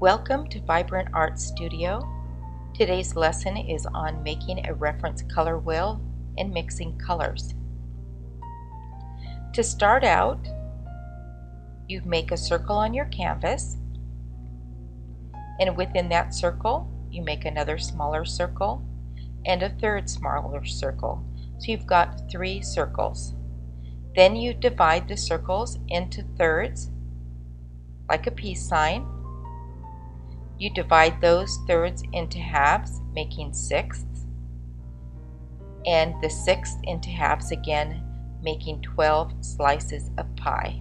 Welcome to Vibrant Art Studio. Today's lesson is on making a reference color wheel and mixing colors. To start out, you make a circle on your canvas, and within that circle you make another smaller circle and a third smaller circle. So you've got 3 circles. Then you divide the circles into thirds like a peace sign. You divide those thirds into halves, making sixths, and the sixth into halves again, making 12 slices of pie.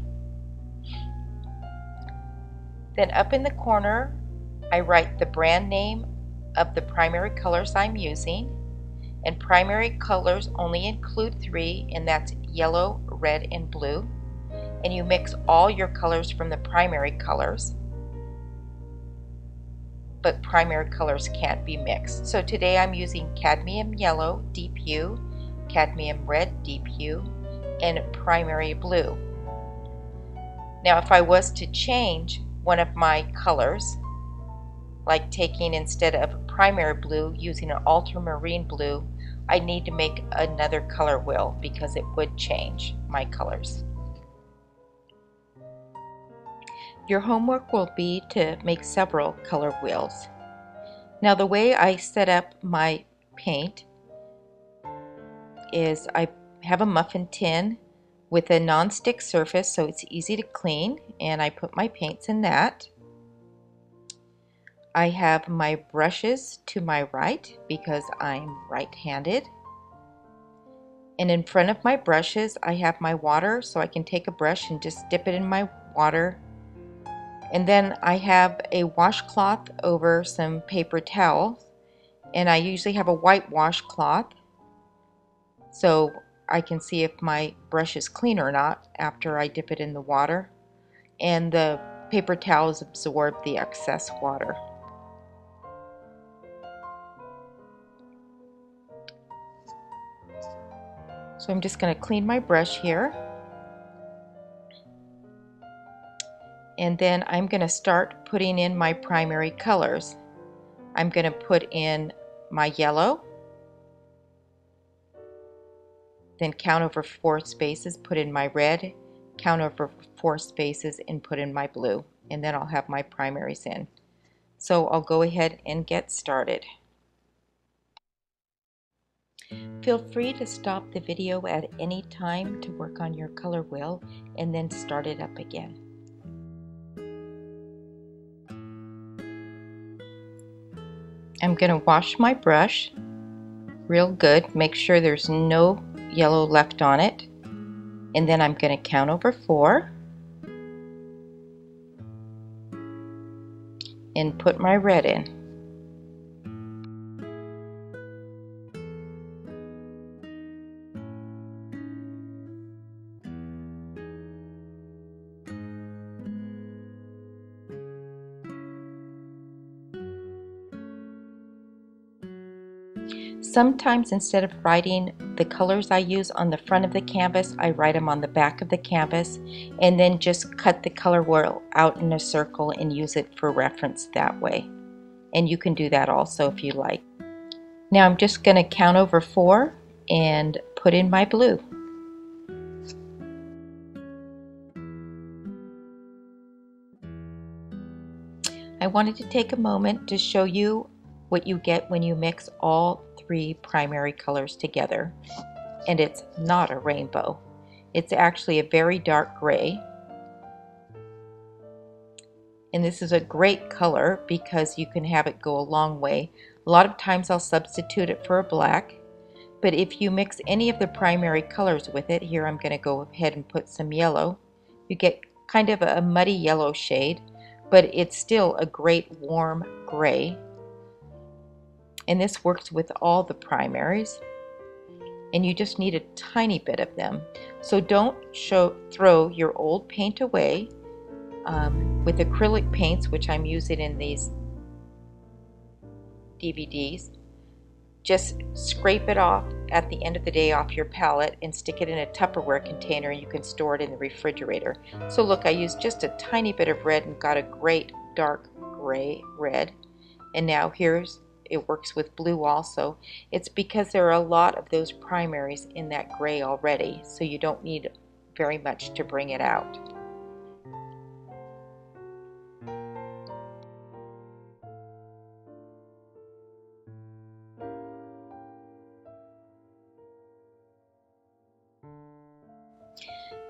Then up in the corner, I write the brand name of the primary colors I'm using, and primary colors only include 3, and that's yellow, red, and blue. And you mix all your colors from the primary colors, but primary colors can't be mixed. So today I'm using cadmium yellow, deep hue, cadmium red, deep hue, and primary blue. Now if I was to change one of my colors, like taking instead of primary blue, using an ultramarine blue, I need to make another color wheel because it would change my colors. Your homework will be to make several color wheels. Now the way I set up my paint is I have a muffin tin with a non-stick surface so it's easy to clean, and I put my paints in that. I have my brushes to my right because I'm right-handed. And in front of my brushes I have my water, so I can take a brush and just dip it in my water. And then I have a washcloth over some paper towels, and I usually have a white washcloth so I can see if my brush is clean or not after I dip it in the water, and the paper towels absorb the excess water. So I'm just going to clean my brush here. And then I'm going to start putting in my primary colors. I'm going to put in my yellow, then count over 4 spaces, put in my red, count over 4 spaces, and put in my blue. And then I'll have my primaries in. So I'll go ahead and get started. Feel free to stop the video at any time to work on your color wheel and then start it up again. I'm going to wash my brush real good, make sure there's no yellow left on it, and then I'm going to count over 4 and put my red in. Sometimes instead of writing the colors I use on the front of the canvas, I write them on the back of the canvas and then just cut the color wheel out in a circle and use it for reference that way. And you can do that also if you like. Now I'm just going to count over 4 and put in my blue. I wanted to take a moment to show you what you get when you mix all 3 primary colors together, and it's not a rainbow. It's actually a very dark gray, and this is a great color because you can have it go a long way. A lot of times I'll substitute it for a black, but if you mix any of the primary colors with it, here I'm going to go ahead and put some yellow, you get kind of a muddy yellow shade, but it's still a great warm gray. And this works with all the primaries, and you just need a tiny bit of them. So don't throw your old paint away. With acrylic paints, which I'm using in these DVDs, just scrape it off at the end of the day off your palette and stick it in a Tupperware container, and you can store it in the refrigerator. So look, I used just a tiny bit of red and got a great dark gray, red, and now it works with blue also. It's because there are a lot of those primaries in that gray already, so you don't need very much to bring it out.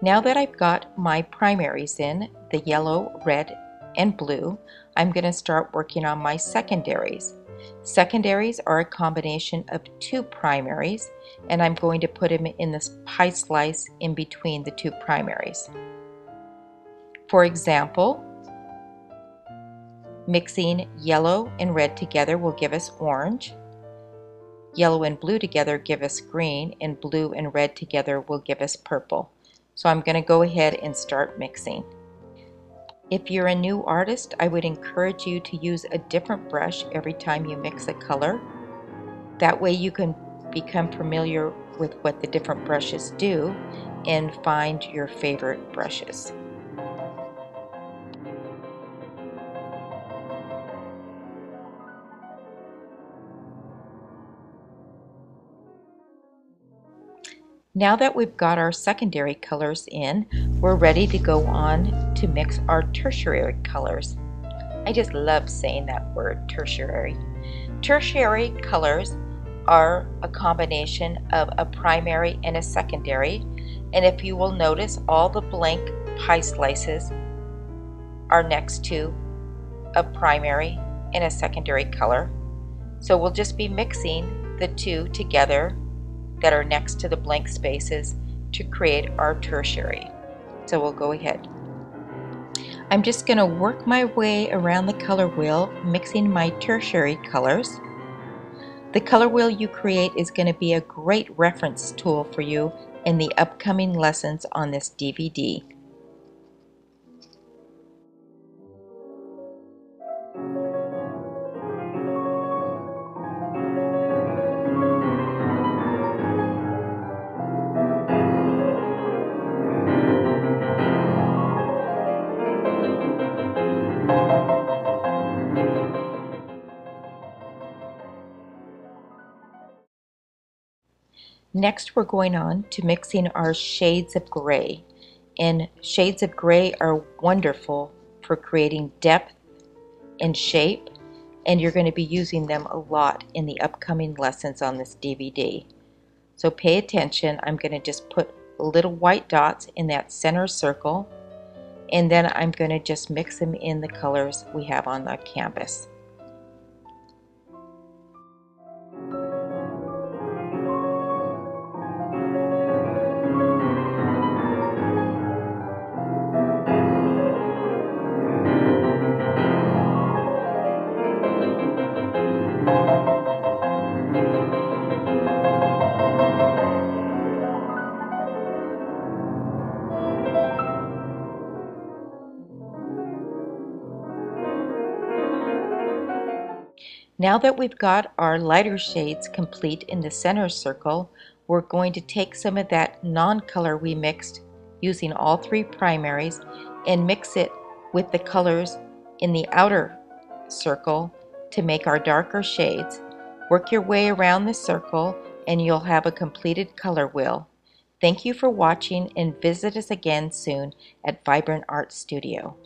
Now that I've got my primaries in, the yellow, red, and blue, I'm going to start working on my secondaries. Secondaries are a combination of two primaries, and I'm going to put them in this pie slice in between the two primaries. For example, mixing yellow and red together will give us orange. Yellow and blue together give us green, and blue and red together will give us purple. So I'm going to go ahead and start mixing. If you're a new artist, I would encourage you to use a different brush every time you mix a color. That way you can become familiar with what the different brushes do and find your favorite brushes. Now that we've got our secondary colors in, we're ready to go on to mix our tertiary colors. I just love saying that word, tertiary. Tertiary colors are a combination of a primary and a secondary, and if you will notice, all the blank pie slices are next to a primary and a secondary color. So we'll just be mixing the two together that are next to the blank spaces to create our tertiary. So we'll go ahead. I'm just going to work my way around the color wheel, mixing my tertiary colors. The color wheel you create is going to be a great reference tool for you in the upcoming lessons on this DVD. Next, we're going on to mixing our shades of gray. And shades of gray are wonderful for creating depth and shape, and you're going to be using them a lot in the upcoming lessons on this DVD. So pay attention. I'm going to just put little white dots in that center circle, and then I'm going to just mix them in the colors we have on the canvas. Now that we've got our lighter shades complete in the center circle, we're going to take some of that non-color we mixed using all three primaries and mix it with the colors in the outer circle to make our darker shades. Work your way around the circle and you'll have a completed color wheel. Thank you for watching, and visit us again soon at Vibrant Art Studio.